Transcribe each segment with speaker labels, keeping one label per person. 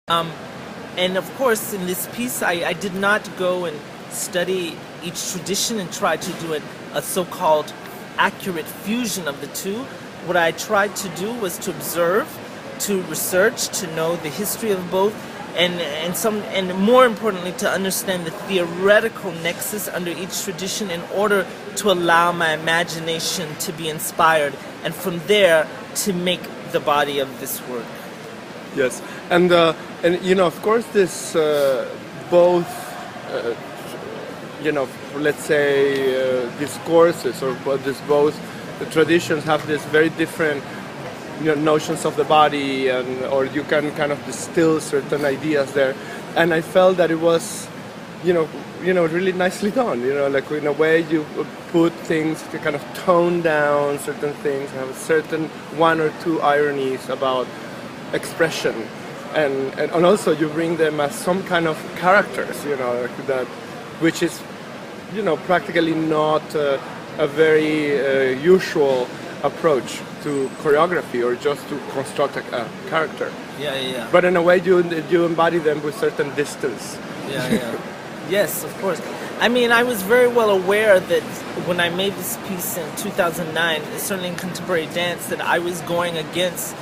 Speaker 1: And of course, in this piece, I did not go and study each tradition and try to do a so-called accurate fusion of the two. What I tried to do was to observe, to research, to know the history of both, and more importantly, to understand the theoretical nexus under each tradition in order to allow my imagination to be inspired, and from there to make the body of this work.
Speaker 2: Yes, and you know, of course, this both you know, let's say discourses or both the traditions have this very different, you know, notions of the body, and or you can kind of distill certain ideas there, and I felt that it was, you know, really nicely done. You know, like in a way you put things to kind of tone down certain things, have certain one or two ironies about expression, and also you bring them as some kind of characters, you know, like that, which is, you know, practically not a very usual approach to choreography or just to construct a character.
Speaker 1: Yeah.
Speaker 2: But in a way you embody them with certain distance.
Speaker 1: Yeah. Yes, of course. I mean, I was very well aware that when I made this piece in 2009, certainly in contemporary dance, that I was going against,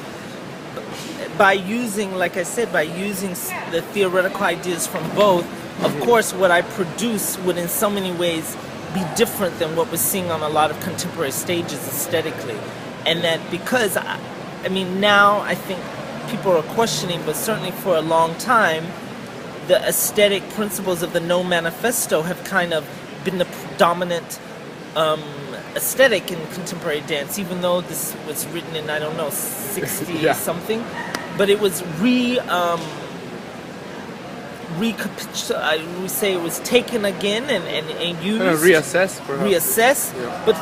Speaker 1: by using, like I said, by using the theoretical ideas from both. Of course, what I produce would in so many ways be different than what we're seeing on a lot of contemporary stages aesthetically. And that because, I mean, now I think people are questioning, but certainly for a long time, the aesthetic principles of the No Manifesto have kind of been the predominant aesthetic in contemporary dance, even though this was written in, I don't know, 60
Speaker 2: yeah.
Speaker 1: something. But it was I would say it was taken again and used.
Speaker 2: Reassessed, perhaps.
Speaker 1: Reassessed,
Speaker 2: yeah.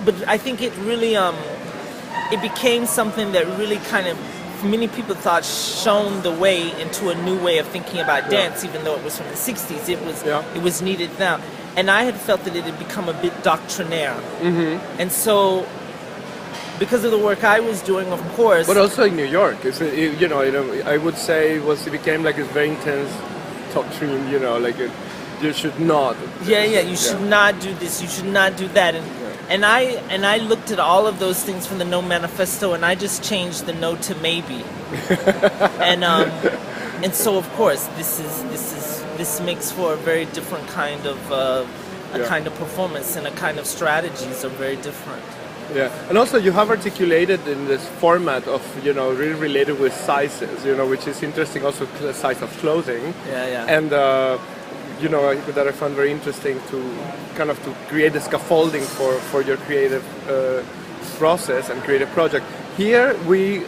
Speaker 1: But I think it really it became something that really kind of, many people thought, shown the way into a new way of thinking about dance, even though it was from the 60s. It was needed now, and I had felt that it had become a bit doctrinaire, and so, because of the work I was doing, of course.
Speaker 2: But also in New York, you know, I would say it became like this very intense doctrine. You know, like you should not.
Speaker 1: You should not do this. You should not do that. And I looked at all of those things from the No Manifesto, and I just changed the no to maybe. and so of course this makes for a very different kind of kind of performance, and a kind of strategies are very different.
Speaker 2: Yeah, and also you have articulated in this format of, you know, really related with sizes, you know, which is interesting, also the size of clothing.
Speaker 1: Yeah.
Speaker 2: And, you know, that I found very interesting to kind of to create the scaffolding for your creative process and creative project. Here we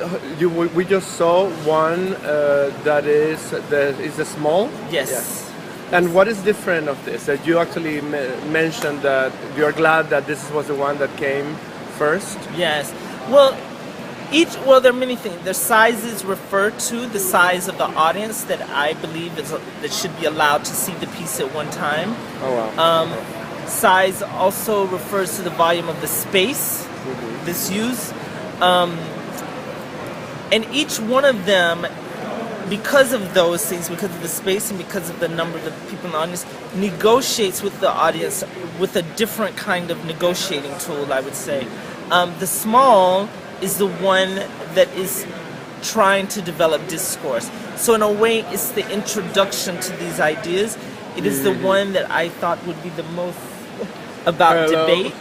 Speaker 2: just saw one that is the small.
Speaker 1: Yes.
Speaker 2: And what is different of this? That you actually mentioned that you are glad that this was the one that came first?
Speaker 1: Yes. Well, there are many things. The sizes refer to the size of the audience that I believe that should be allowed to see the piece at one time.
Speaker 2: Oh wow.
Speaker 1: Size also refers to the volume of the space that's used. And each one of them, because of those things, because of the space and because of the number of the people in the audience, negotiates with the audience with a different kind of negotiating tool, I would say. The small is the one that is trying to develop discourse. So in a way, it's the introduction to these ideas. It is the one that I thought would be the most about debate.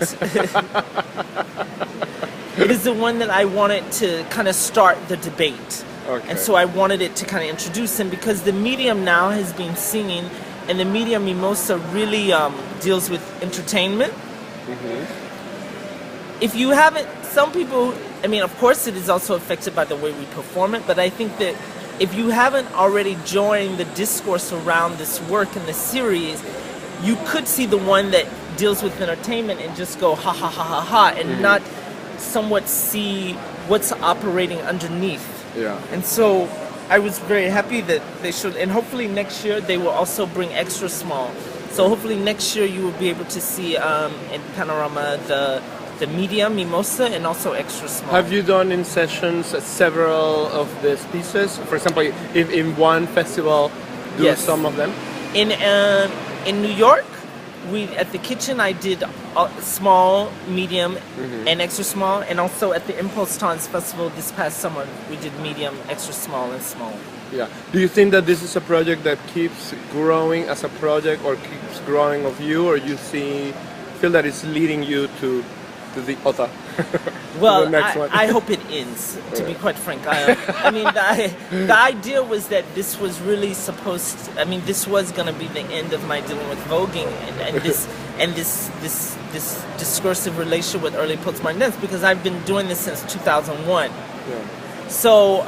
Speaker 1: It is the one that I wanted to kind of start the debate.
Speaker 2: Okay.
Speaker 1: And so I wanted it to kind of introduce him, because the medium now has been singing, and the medium mimosa really deals with entertainment. If you haven't, some people, I mean, of course it is also affected by the way we perform it, but I think that if you haven't already joined the discourse around this work in the series, you could see the one that deals with entertainment and just go ha ha ha ha ha, and not somewhat see what's operating underneath.
Speaker 2: Yeah.
Speaker 1: And so I was very happy that they should, and hopefully next year they will also bring extra small. So hopefully next year you will be able to see in Panorama the the medium, mimosa, and also extra small.
Speaker 2: Have you done in sessions several of these pieces? For example, if in one festival, do
Speaker 1: Yes.
Speaker 2: some of them?
Speaker 1: In New York, at the kitchen I did small, medium, and extra small, and also at the Impulse Tons Festival this past summer we did medium, extra small, and small.
Speaker 2: Yeah. Do you think that this is a project that keeps growing as a project, or keeps growing of you, or you feel that it's leading you to the other?
Speaker 1: Well,
Speaker 2: the next one?
Speaker 1: I hope it ends, to be quite frank. I mean, the idea was that this was really supposed to, I mean, this was going to be the end of my dealing with voguing and this discursive relationship with early postmodern dance, because I've been doing this since 2001.
Speaker 2: Yeah.
Speaker 1: So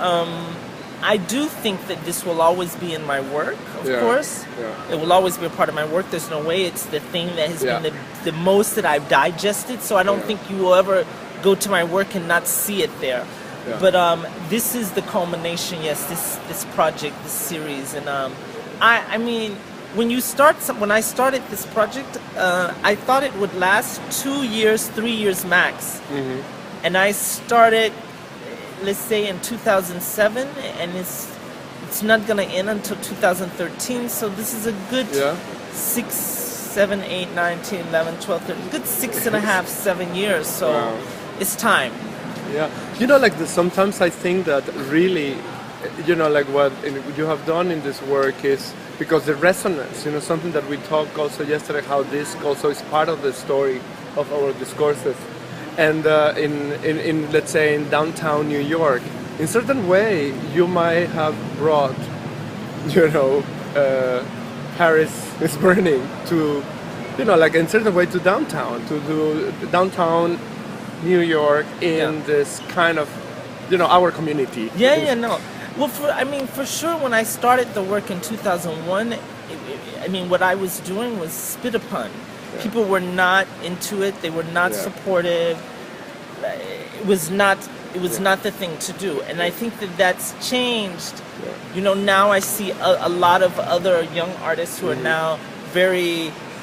Speaker 1: I do think that this will always be in my work, of course.
Speaker 2: Yeah.
Speaker 1: It will always be a part of my work. There's no way. It's the thing that has been the most that I've digested. So I don't think you will ever go to my work and not see it there.
Speaker 2: Yeah.
Speaker 1: But this is the culmination, yes, this project, this series. And I mean, when I started this project, I thought it would last 2 years, 3 years max.
Speaker 2: Mm-hmm.
Speaker 1: And I started, let's say, in 2007, and it's not gonna end until 2013. So this is a good 6, 7, 8, 9, 10, 11, 12, 13, good 6.5, 7 years. So it's time.
Speaker 2: Yeah, you know, like sometimes I think that really, you know, like what you have done in this work is because the resonance, you know, something that we talked also yesterday, how this also is part of the story of our discourses. And in let's say in downtown New York, in certain way, you might have brought, you know, Paris is burning to, you know, like in certain way to downtown, to do downtown New York in this kind of, you know, our community.
Speaker 1: No. Well, for sure, when I started the work in 2001, I mean, what I was doing was spit upon. Yeah. People were not into it. They were not supportive. It was not the thing to do. And I think that that's changed. Yeah. You know, now I see a lot of other young artists who are now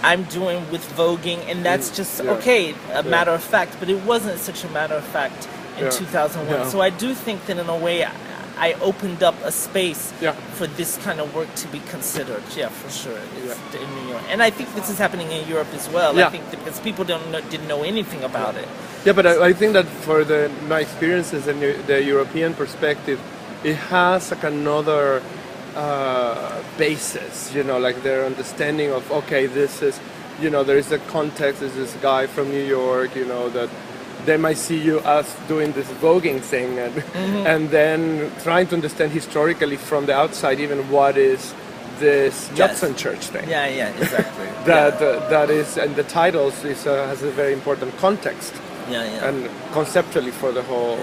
Speaker 1: I'm doing with voguing, and that's just a matter of fact, but it wasn't such a matter of fact in 2001. Yeah. So I do think that in a way I opened up a space for this kind of work to be considered. Yeah, for sure. It's in New York. And I think this is happening in Europe as well. I think because people didn't know anything about it.
Speaker 2: Yeah, but I think that for my experiences in the European perspective, it has like another basis, you know, like their understanding of, okay, this is, you know, there is a context, there's this guy from New York, you know, that they might see you as doing this voguing thing and then trying to understand historically from the outside even what is this Judson Church thing.
Speaker 1: Yeah, exactly.
Speaker 2: That is, and the titles has a very important context. And conceptually for the whole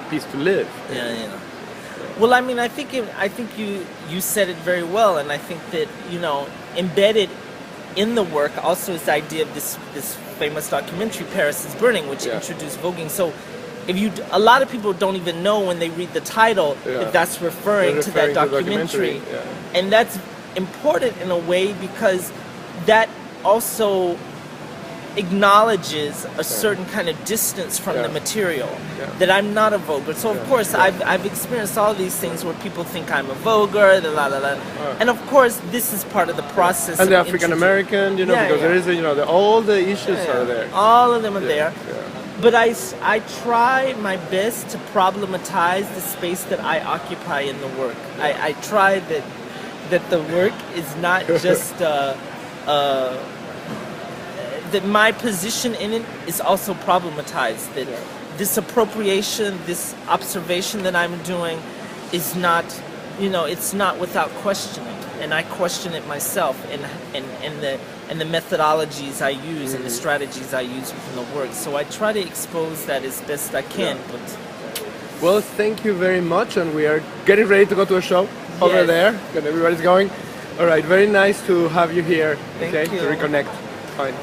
Speaker 2: piece to live.
Speaker 1: Well, I mean, I think you said it very well, and I think that, you know, embedded in the work also is the idea of this famous documentary, Paris is Burning, which introduced voguing. So a lot of people don't even know when they read the title that that's referring to that documentary. And that's important in a way because that also acknowledges a certain kind of distance from the material, that I'm not a voguer. So of course I've experienced all these things where people think I'm a voguer, and of course this is part of the process.
Speaker 2: And the African American, you know, because there is, you know, all the issues are there.
Speaker 1: All of them are there. But I try my best to problematize the space that I occupy in the work. I try that the work is not just that my position in it is also problematized. That this appropriation, this observation that I'm doing is not, you know, it's not without questioning. And I question it myself and the methodologies I use and the strategies I use within the work. So I try to expose that as best I can. But
Speaker 2: well, thank you very much, and we are getting ready to go to a show over there. And everybody's going. All right, very nice to have you here.
Speaker 1: Thank you.
Speaker 2: To reconnect. Fine.